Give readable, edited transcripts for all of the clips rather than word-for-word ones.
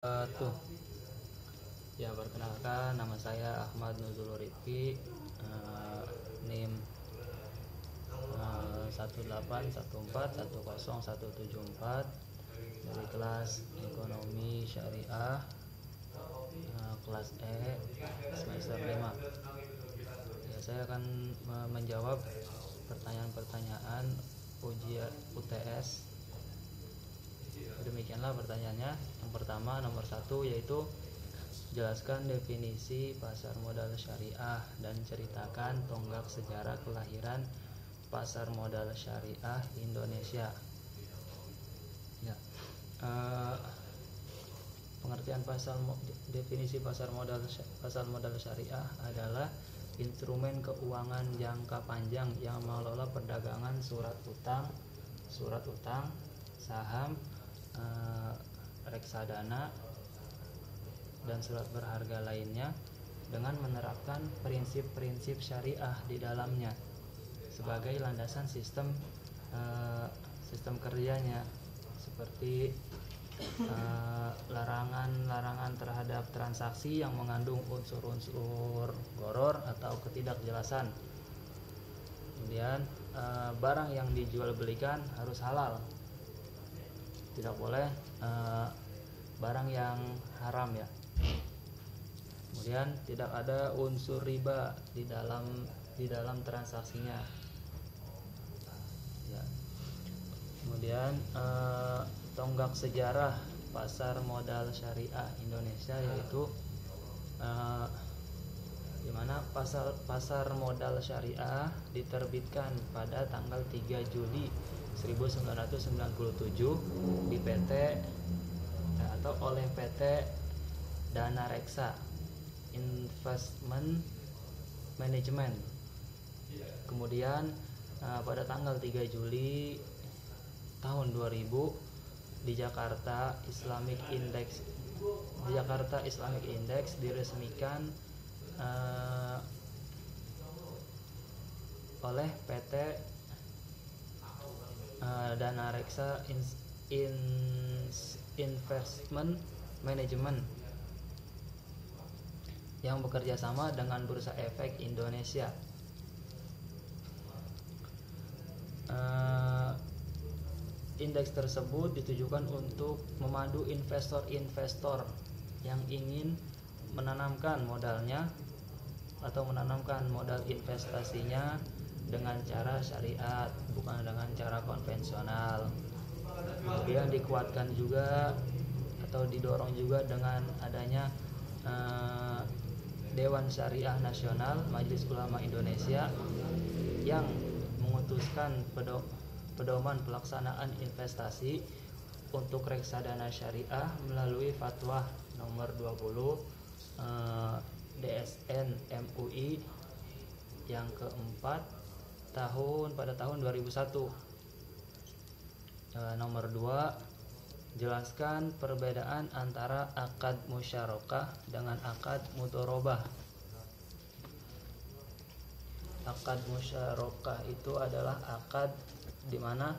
Tuh, ya perkenalkan nama saya Ahmad Nuzul Rifki, NIM 181410174 dari kelas Ekonomi Syariah, kelas E, semester 5. Ya, saya akan menjawab pertanyaan-pertanyaan ujian UTS. Demikianlah pertanyaannya. Yang pertama, nomor 1, yaitu jelaskan definisi pasar modal syariah dan ceritakan tonggak sejarah kelahiran pasar modal syariah Indonesia. Ya, pengertian definisi pasar modal syariah adalah instrumen keuangan jangka panjang yang mengelola perdagangan surat utang, saham, reksadana, dan surat berharga lainnya dengan menerapkan prinsip-prinsip syariah di dalamnya sebagai landasan sistem kerjanya, seperti larangan terhadap transaksi yang mengandung unsur-unsur gharar atau ketidakjelasan. Kemudian barang yang dijual belikan harus halal, tidak boleh barang yang haram, ya. Kemudian tidak ada unsur riba di dalam transaksinya, ya. Kemudian tonggak sejarah pasar modal syariah Indonesia, yaitu di mana pasar modal syariah diterbitkan pada tanggal 3 Juli 1997 di PT atau oleh PT Dana Reksa Investment Management. Kemudian pada tanggal 3 Juli tahun 2000 di Jakarta Islamic Index diresmikan oleh PT Dana Reksa Investment Management yang bekerja sama dengan Bursa Efek Indonesia. Indeks tersebut ditujukan untuk memadu investor-investor yang ingin menanamkan modalnya atau menanamkan modal investasinya dengan cara syariat, bukan dengan cara konvensional. Kemudian dikuatkan juga atau didorong juga dengan adanya Dewan Syariah Nasional Majelis Ulama Indonesia yang memutuskan pedoman pelaksanaan investasi untuk reksadana syariah melalui fatwa nomor 20 DSN MUI yang keempat pada tahun 2001. Nomor 2, jelaskan perbedaan antara akad musyarakah dengan akad mudharabah. Akad musyarakah itu adalah akad di mana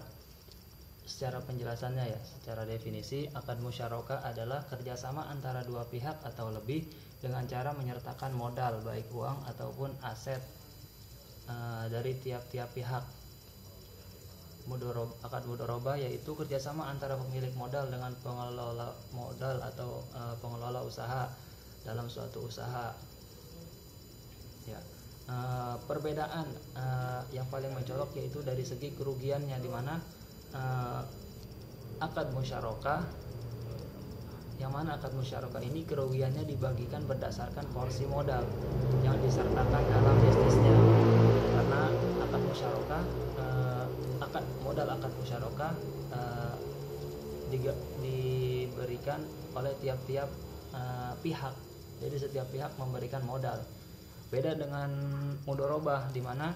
secara penjelasannya, ya, secara definisi, akad musyarakah adalah kerjasama antara dua pihak atau lebih dengan cara menyertakan modal baik uang ataupun aset dari tiap-tiap pihak. Akad mudharabah yaitu kerjasama antara pemilik modal dengan pengelola modal atau pengelola usaha dalam suatu usaha. Ya, perbedaan yang paling mencolok yaitu dari segi kerugiannya, di mana akad musyarakah ini kerugiannya dibagikan berdasarkan porsi modal yang disertakan dalam bisnisnya, karena akad musyarakah diberikan oleh tiap-tiap pihak, jadi setiap pihak memberikan modal. Beda dengan mudharabah di mana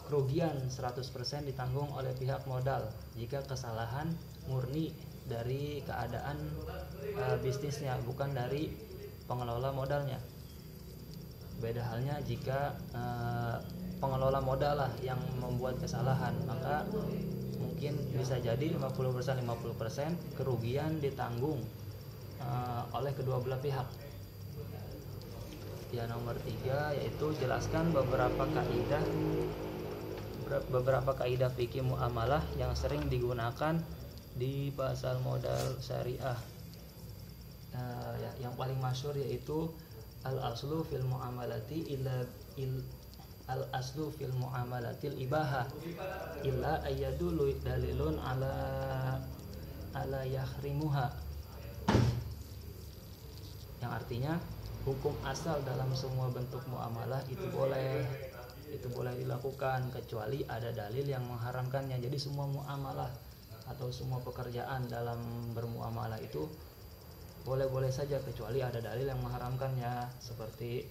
kerugian 100% ditanggung oleh pihak modal jika kesalahan murni dari keadaan bisnisnya, bukan dari pengelola modalnya. Beda halnya jika pengelola modal lah yang membuat kesalahan, maka mungkin bisa jadi 50% kerugian ditanggung oleh kedua belah pihak. Ya, nomor 3 yaitu jelaskan beberapa kaidah fikih muamalah yang sering digunakan di pasar modal syariah. Yang paling masyhur yaitu al-aslu fil muamalati al-aslu fil muamalatil ibaha illa ayyadulu dalilun ala yahrimuha, yang artinya hukum asal dalam semua bentuk muamalah itu boleh dilakukan kecuali ada dalil yang mengharamkannya. Jadi semua muamalah atau semua pekerjaan dalam bermuamalah itu boleh-boleh saja kecuali ada dalil yang mengharamkannya, seperti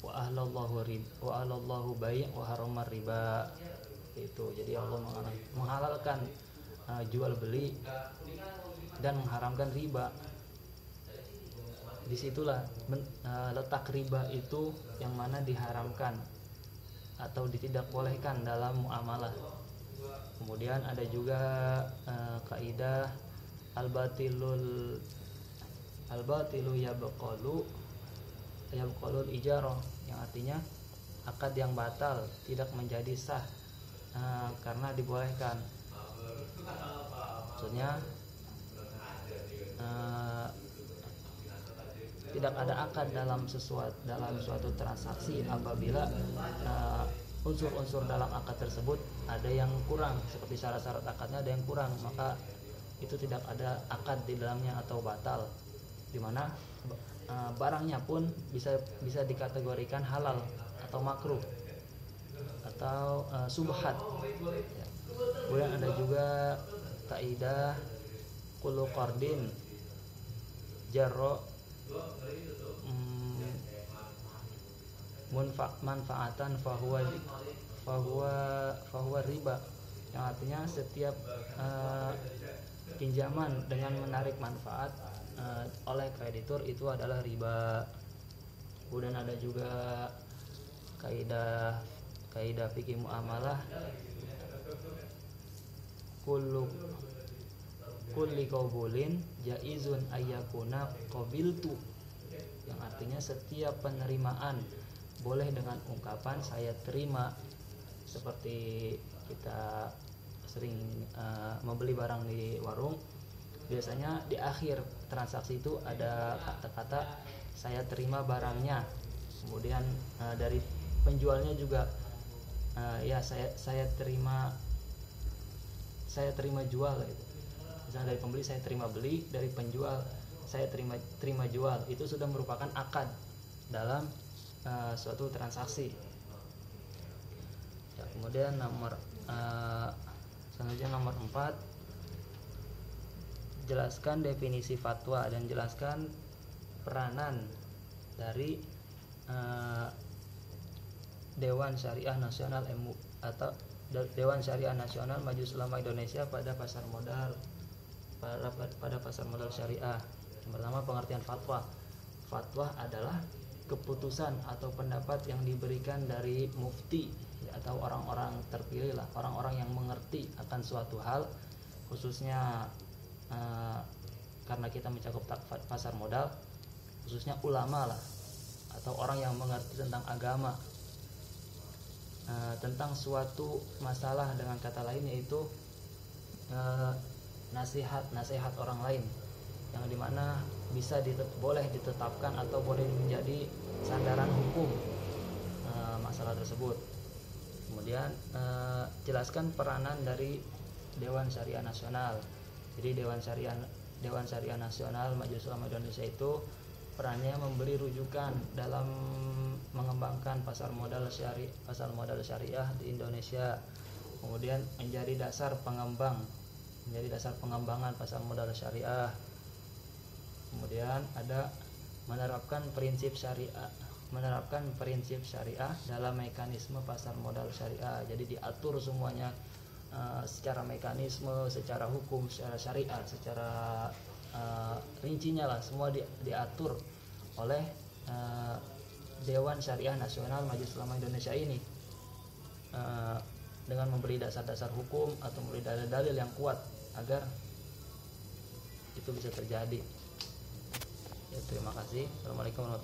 wa ahlallahu bai' wa haramar riba. Itu jadi Allah menghalalkan jual beli dan mengharamkan riba. Disitulah letak riba itu yang mana diharamkan atau tidak bolehkan dalam muamalah. Kemudian ada juga kaidah al-batilu yabqalul ijarah, yang artinya akad yang batal tidak menjadi sah karena dibolehkan. Maksudnya tidak ada akad dalam suatu transaksi apabila unsur-unsur dalam akad tersebut ada yang kurang, seperti syarat-syarat akadnya ada yang kurang, maka itu tidak ada akad di dalamnya atau batal, dimana barangnya pun bisa dikategorikan halal atau makruh atau subhat. Kemudian ada juga kaidah kullu qardin jarro manfaatan fahuwa riba, yang artinya setiap pinjaman dengan menarik manfaat oleh kreditur itu adalah riba. Kemudian ada juga kaidah fikih muamalah kulli qabulin jaizun ayyakuna qabiltu, yang artinya setiap penerimaan boleh dengan ungkapan saya terima. Seperti kita sering membeli barang di warung, biasanya di akhir transaksi itu ada kata-kata saya terima barangnya. Kemudian dari penjualnya juga saya terima jual gitu. Misalnya dari pembeli saya terima beli, dari penjual saya terima jual. Itu sudah merupakan akad dalam suatu transaksi. Ya, kemudian selanjutnya nomor 4, jelaskan definisi fatwa dan jelaskan peranan dari Dewan Syariah Nasional atau Dewan Syariah Nasional Majelis Ulama Indonesia pada pasar modal syariah. Yang pertama, pengertian fatwa. Fatwa adalah keputusan atau pendapat yang diberikan dari mufti atau orang-orang terpilih lah, orang-orang yang mengerti akan suatu hal, khususnya karena kita mencakup pasar modal, khususnya ulama lah atau orang yang mengerti tentang agama, tentang suatu masalah, dengan kata lain yaitu nasihat orang lain, yang dimana boleh ditetapkan atau boleh menjadi sandaran hukum masalah tersebut. Kemudian jelaskan peranan dari Dewan Syariah Nasional. Jadi Dewan Syariah Nasional Majelis Ulama Indonesia itu perannya memberi rujukan dalam mengembangkan pasar modal syariah di Indonesia. Kemudian menjadi dasar pengembangan pasar modal syariah. Kemudian ada menerapkan prinsip syariah dalam mekanisme pasar modal syariah. Jadi diatur semuanya secara mekanisme, secara hukum, secara syariat, secara rincinya lah, semua diatur oleh Dewan Syariah Nasional Majelis Ulama Indonesia ini, dengan memberi dasar-dasar hukum atau memberi dalil-dalil yang kuat agar itu bisa terjadi. Ya, terima kasih. Assalamualaikum warahmatullahi wabarakatuh.